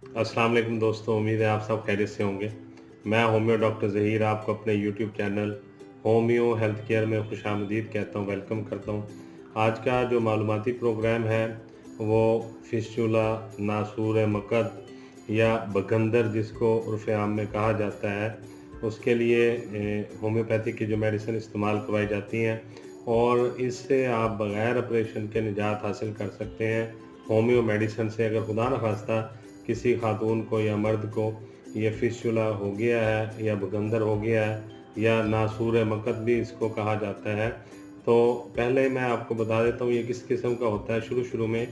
अस्सलाम वालेकुम दोस्तों, उम्मीद है आप सब खैरियत से होंगे। मैं होम्यो डॉक्टर ज़हीर आपको अपने YouTube channel homeo health care में खुशामदीद कहता हूँ, वेलकम करता हूँ। आज का जो मालूमाती प्रोग्राम है वो फिस्टुला, नासूर मकद या बगंदर जिसको उर्फ़ आम में कहा जाता है, उसके लिए होम्योपैथिक की जो मेडिसिन इस्तेमाल करवाई जाती हैं और इससे आप बग़ैर ऑपरेशन के निजात हासिल कर सकते हैं। होम्यो मेडिसिन से अगर खुदा न ख़ास्ता किसी खातून को या मर्द को ये फिस्टुला हो गया है या बगंदर हो गया है या नासूर मकद भी इसको कहा जाता है, तो पहले मैं आपको बता देता हूँ ये किस किस्म का होता है शुरू में।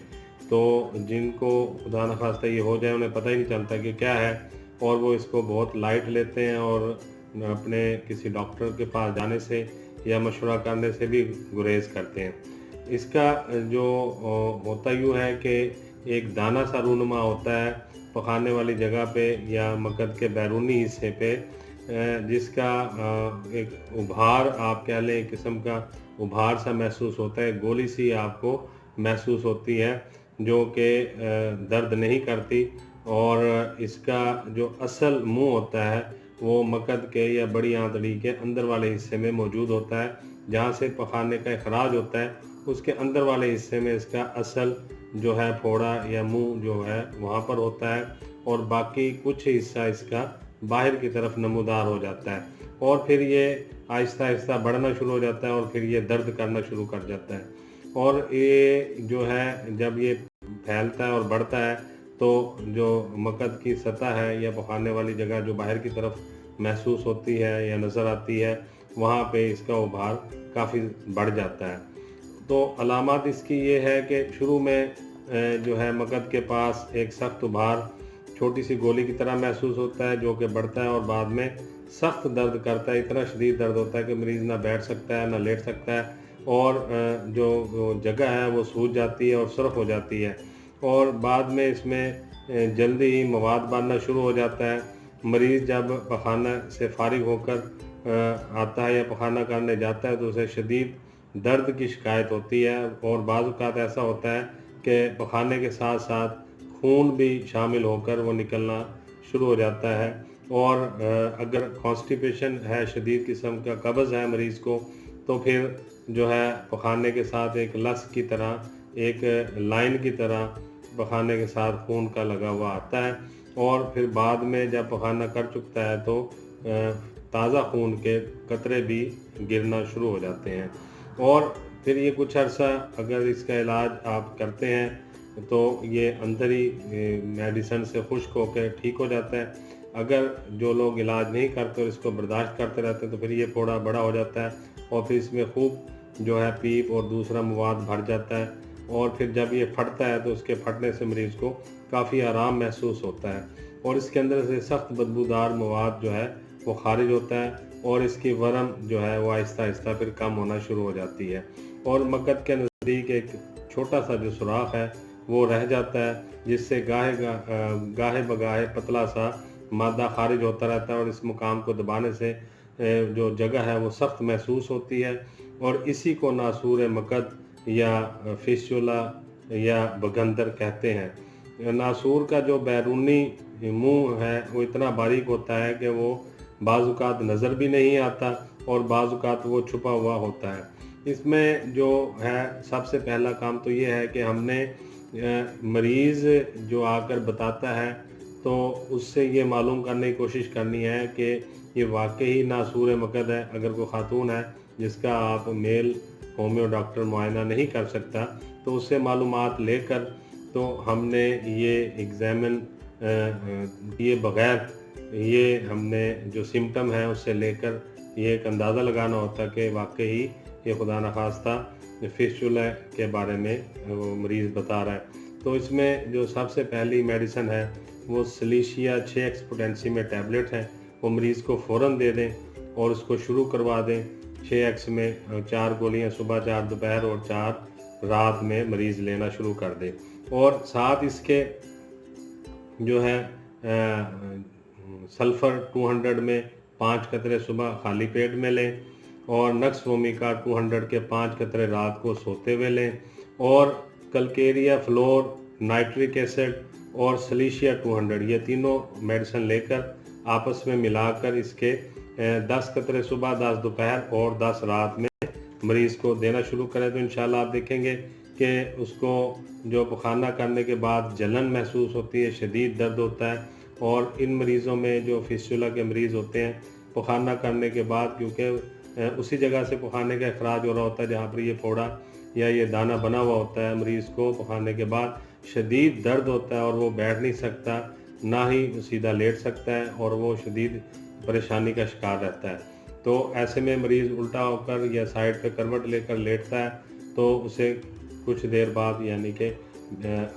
तो जिनको खुदा न खास्ता ये हो जाए उन्हें पता ही नहीं चलता कि क्या है और वो इसको बहुत लाइट लेते हैं और अपने किसी डॉक्टर के पास जाने से या मशवरा करने से भी गुरेज करते हैं। इसका जो होता यूँ है कि एक दाना सा रूनुमा होता है पकाने वाली जगह पे या मकद के बैरूनी हिस्से पे, जिसका एक उभार आप कह लें, एक किस्म का उभार सा महसूस होता है, गोली सी आपको महसूस होती है जो कि दर्द नहीं करती। और इसका जो असल मुंह होता है वो मकद के या बड़ी आंतड़ी के अंदर वाले हिस्से में मौजूद होता है, जहाँ से पखाने का इखराज होता है उसके अंदर वाले हिस्से में इसका असल जो है फोड़ा या मुंह जो है वहाँ पर होता है और बाकी कुछ हिस्सा इसका बाहर की तरफ नमूदार हो जाता है और फिर ये आहिस्ता आहिस्ता बढ़ना शुरू हो जाता है और फिर ये दर्द करना शुरू कर जाता है। और ये जो है जब ये फैलता है और बढ़ता है तो जो मकद की सतह है या पकाने वाली जगह जो बाहर की तरफ महसूस होती है या नज़र आती है, वहाँ पे इसका उभार काफ़ी बढ़ जाता है। तो अलामत इसकी ये है कि शुरू में जो है मकद के पास एक सख्त उभार छोटी सी गोली की तरह महसूस होता है जो कि बढ़ता है और बाद में सख्त दर्द करता है। इतना शदीद दर्द होता है कि मरीज़ ना बैठ सकता है ना लेट सकता है और जो जगह है वो सूज जाती है और सुर्ख हो जाती है और बाद में इसमें जल्दी ही मवाद बनना शुरू हो जाता है। मरीज़ जब पखाना से फारिग होकर आता है या पखाना करने जाता है तो उसे शदीद दर्द की शिकायत होती है और बाज़ औक़ात ऐसा होता है कि पखाने के साथ साथ खून भी शामिल होकर वो निकलना शुरू हो जाता है। और अगर कॉन्स्टिपेशन है, शदीद किस्म का कब्ज़ है मरीज़ को, तो फिर जो है पखाने के साथ एक लस की तरह, एक लाइन की तरह पखाने के साथ खून का लगा हुआ आता है और फिर बाद में जब पखाना कर चुकता है तो ताज़ा खून के कतरे भी गिरना शुरू हो जाते हैं और फिर ये कुछ अर्सा अगर इसका इलाज आप करते हैं तो ये अंदरी मेडिसिन से खुश्क होकर ठीक हो जाता है। अगर जो लोग इलाज नहीं करते और इसको बर्दाश्त करते रहते हैं तो फिर ये फोड़ा बड़ा हो जाता है और फिर इसमें खूब जो है पीप और दूसरा मवाद भर जाता है और फिर जब ये फटता है तो उसके फटने से मरीज़ को काफ़ी आराम महसूस होता है और इसके अंदर से सख्त बदबूदार मवाद जो है वो खारिज होता है और इसकी वरम जो है वो आहिस्ता आहिस्ता फिर कम होना शुरू हो जाती है और मकद के नज़दीक एक छोटा सा जो सुराख है वो रह जाता है, जिससे गाहे बगाहे पतला सा मादा खारिज होता रहता है और इस मुकाम को दबाने से जो जगह है वो सख्त महसूस होती है और इसी को नासूर मकद या फिस्टुला या बगंदर कहते हैं। नासूर का जो बैरूनी मुंह है वो इतना बारीक होता है कि वो बाज़ औक़ात नज़र भी नहीं आता और बाज़ औक़ात वो छुपा हुआ होता है। इसमें जो है सबसे पहला काम तो ये है कि हमने मरीज़ जो आकर बताता है तो उससे ये मालूम करने की कोशिश करनी है कि ये वाकई नासूर मकद है। अगर कोई खातून है जिसका आप मेल होम्यो डॉक्टर मुआयना नहीं कर सकता तो उससे मालूमात लेकर तो हमने ये एग्ज़ामिन किए बग़ैर ये हमने जो सिम्पटम है उससे लेकर ये एक अंदाज़ा लगाना होता है कि वाकई ये खुदा न खास्ता फिस्टुला के बारे में वो मरीज़ बता रहा है। तो इसमें जो सबसे पहली मेडिसिन है वो सिलिशिया 6x पोटेंसी में टैबलेट है, वो मरीज़ को फ़ौरन दे दें और उसको शुरू करवा दें। 6x में 4 गोलियाँ सुबह, 4 दोपहर और 4 रात में मरीज़ लेना शुरू कर दें और साथ इसके जो है सल्फ़र 200 में 5 कतरे सुबह खाली पेट में लें और नक्स वोमिका 200 के 5 कतरे रात को सोते हुए लें और कलकेरिया फ्लोर नाइट्रिक एसिड और सलीशिया 200, ये तीनों मेडिसिन लेकर आपस में मिलाकर इसके 10 कतरे सुबह, 10 दोपहर और 10 रात में मरीज़ को देना शुरू करें तो इंशाल्लाह आप देखेंगे कि उसको जो पखाना करने के बाद जलन महसूस होती है, शदीद दर्द होता है। और इन मरीज़ों में जो फिस्टुला के मरीज़ होते हैं, पखाना करने के बाद, क्योंकि उसी जगह से पखाने का अखराज हो रहा होता है जहाँ पर ये फोड़ा या ये दाना बना हुआ होता है, मरीज़ को पखाने के बाद शदीद दर्द होता है और वो बैठ नहीं सकता, ना ही सीधा लेट सकता है, और वो शदीद परेशानी का शिकार रहता है। तो ऐसे में मरीज़ उल्टा होकर या साइड पे करवट लेकर लेटता है तो उसे कुछ देर बाद, यानी कि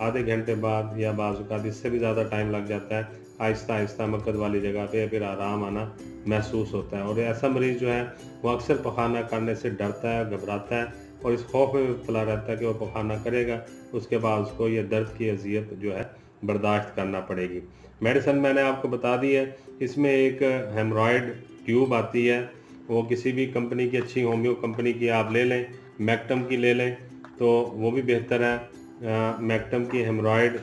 आधे घंटे बाद या बाज़ औक़ात इससे भी ज़्यादा टाइम लग जाता है, आहिस्ता आहिस्ता मक्कद वाली जगह पे फिर आराम आना महसूस होता है। और ऐसा मरीज़ जो है वो अक्सर पखाना करने से डरता है, घबराता है और इस खौफ में मुब्तला रहता है कि वो पखाना करेगा, उसके बाद उसको ये दर्द की अज़ियत जो है बर्दाश्त करना पड़ेगी। मेडिसिन मैंने आपको बता दी है। इसमें एक हेमरॉयड ट्यूब आती है, वो किसी भी कंपनी की, अच्छी होम्यो कंपनी की आप ले लें, मैक्टम की ले लें तो वो भी बेहतर है। मैक्टम की हेमरॉयड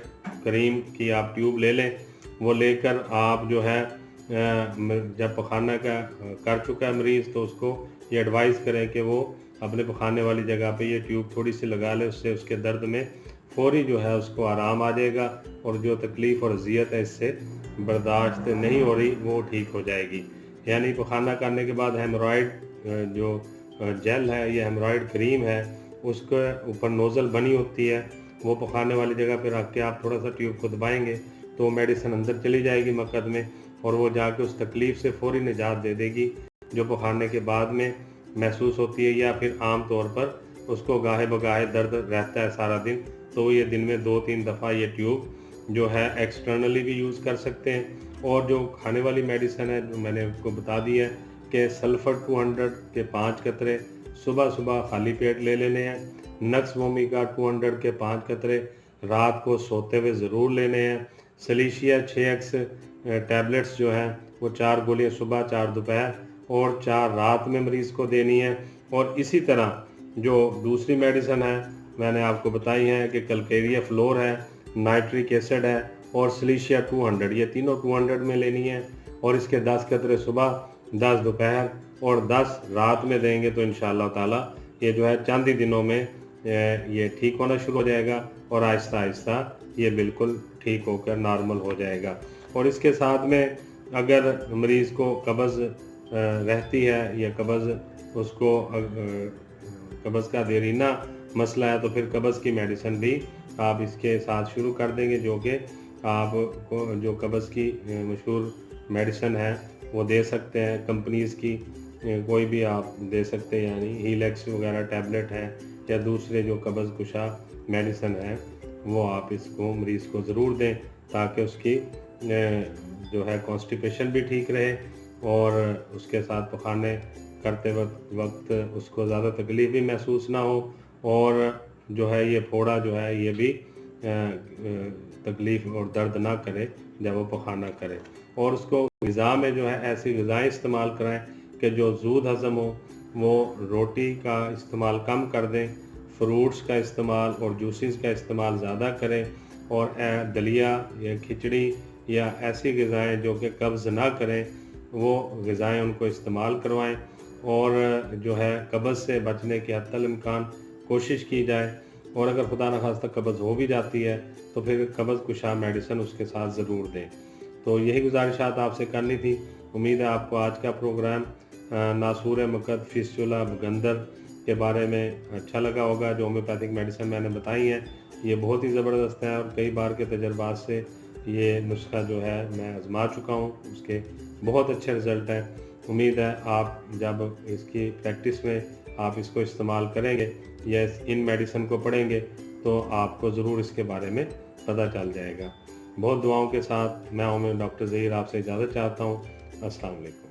क्रीम की आप ट्यूब ले लें। वो लेकर आप जो है जब पखाना का कर चुका है मरीज़ तो उसको ये एडवाइस करें कि वो अपने पखाने वाली जगह पे ये ट्यूब थोड़ी सी लगा ले, उससे उसके दर्द में फौरी जो है उसको आराम आ जाएगा और जो तकलीफ़ और अज़ियत है इससे बर्दाश्त नहीं हो रही वो ठीक हो जाएगी। यानी पखाना करने के बाद हेमरॉयड जो जेल है, ये हेमरॉयड क्रीम है, उसके ऊपर नोज़ल बनी होती है, वो पखाने वाली जगह पे रख के आप थोड़ा सा ट्यूब को दबाएंगे तो मेडिसिन अंदर चली जाएगी मक्कद में और वो जाके उस तकलीफ़ से फौरी निजात दे देगी जो पखाने के बाद में महसूस होती है, या फिर आम तौर पर उसको गाहे बगाहे दर्द रहता है सारा दिन, तो ये दिन में 2-3 दफ़ा ये ट्यूब जो है एक्सटर्नली भी यूज़ कर सकते हैं। और जो खाने वाली मेडिसिन है जो मैंने आपको बता दी है कि सल्फर 200 के 5 कतरे सुबह सुबह खाली पेट ले लेने हैं। नक्स वोमिका 200 के 5 कतरे रात को सोते हुए ज़रूर लेने हैं। सलीशिया 6x टैबलेट्स जो हैं वो 4 गोलियाँ सुबह, 4 दोपहर और 4 रात में मरीज़ को देनी है। और इसी तरह जो दूसरी मेडिसिन है मैंने आपको बताई है कि कलकेरिया फ्लोर है, नाइट्रिक एसिड है और सलीशिया 200, ये तीनों 200 में लेनी है और इसके 10 कतरे सुबह, 10 दोपहर और 10 रात में देंगे तो इंशाअल्लाह ताला ये जो है चंद ही दिनों में ये ठीक होना शुरू हो जाएगा और आहिस्ता आहिस्ता ये बिल्कुल ठीक होकर नॉर्मल हो जाएगा। और इसके साथ में अगर मरीज़ को कब्ज़ रहती है या कब्ज़ उसको कब्ज़ का देरीना मसला है तो फिर कब्ज़ की मेडिसिन भी आप इसके साथ शुरू कर देंगे, जो कि आपको जो कब्ज़ की मशहूर मेडिसिन है वो दे सकते हैं। कंपनीज़ की कोई भी आप दे सकते हैं, यानी हीलेक्स वगैरह टैबलेट हैं या दूसरे जो कब्ज़ कुशा मेडिसिन है वो आप इसको मरीज़ को ज़रूर दें ताकि उसकी जो है कॉन्स्टिपेशन भी ठीक रहे और उसके साथ पखाने करते वक्त उसको ज़्यादा तकलीफ़ भी महसूस ना हो और जो है ये फोड़ा जो है ये भी तकलीफ़ और दर्द ना करे जब वो पखाना करे। और उसको ग़िज़ा में जो है ऐसी ग़िज़ाएँ इस्तेमाल कराएं कि जो ज़ूद हज़म हो। वो रोटी का इस्तेमाल कम कर दें, फ्रूट्स का इस्तेमाल और जूसेस का इस्तेमाल ज़्यादा करें और दलिया या खिचड़ी या ऐसी ग़िज़ाएँ जो कि कब्ज़ ना करें वो ग़िज़ाएँ उनको इस्तेमाल करवाएं। और जो है कब्ज़ से बचने की हत्तल इम्कान कोशिश की जाए और अगर खुदा न खास्ता कब्ज़ हो भी जाती है तो फिर कब्ज़ कुशा मेडिसिन उसके साथ ज़रूर दें। तो यही गुजारिशात आपसे करनी थी। उम्मीद है आपको आज का प्रोग्राम नासूर मक्कद, फिस्टुला, गंदर के बारे में अच्छा लगा होगा। जो होम्योपैथिक मेडिसिन मैंने बताई हैं ये बहुत ही ज़बरदस्त है और कई बार के तजर्बात से ये नुस्खा जो है मैं आजमा चुका हूँ, उसके बहुत अच्छे रिज़ल्ट हैं। उम्मीद है आप जब इसकी प्रैक्टिस में आप इसको इस्तेमाल करेंगे या इन मेडिसिन को पढ़ेंगे तो आपको ज़रूर इसके बारे में पता चल जाएगा। बहुत दुआओं के साथ मैं होम्यो डॉक्टर ज़हीर आपसे इजाज़त चाहता हूँ। अस्सलाम वालेकुम।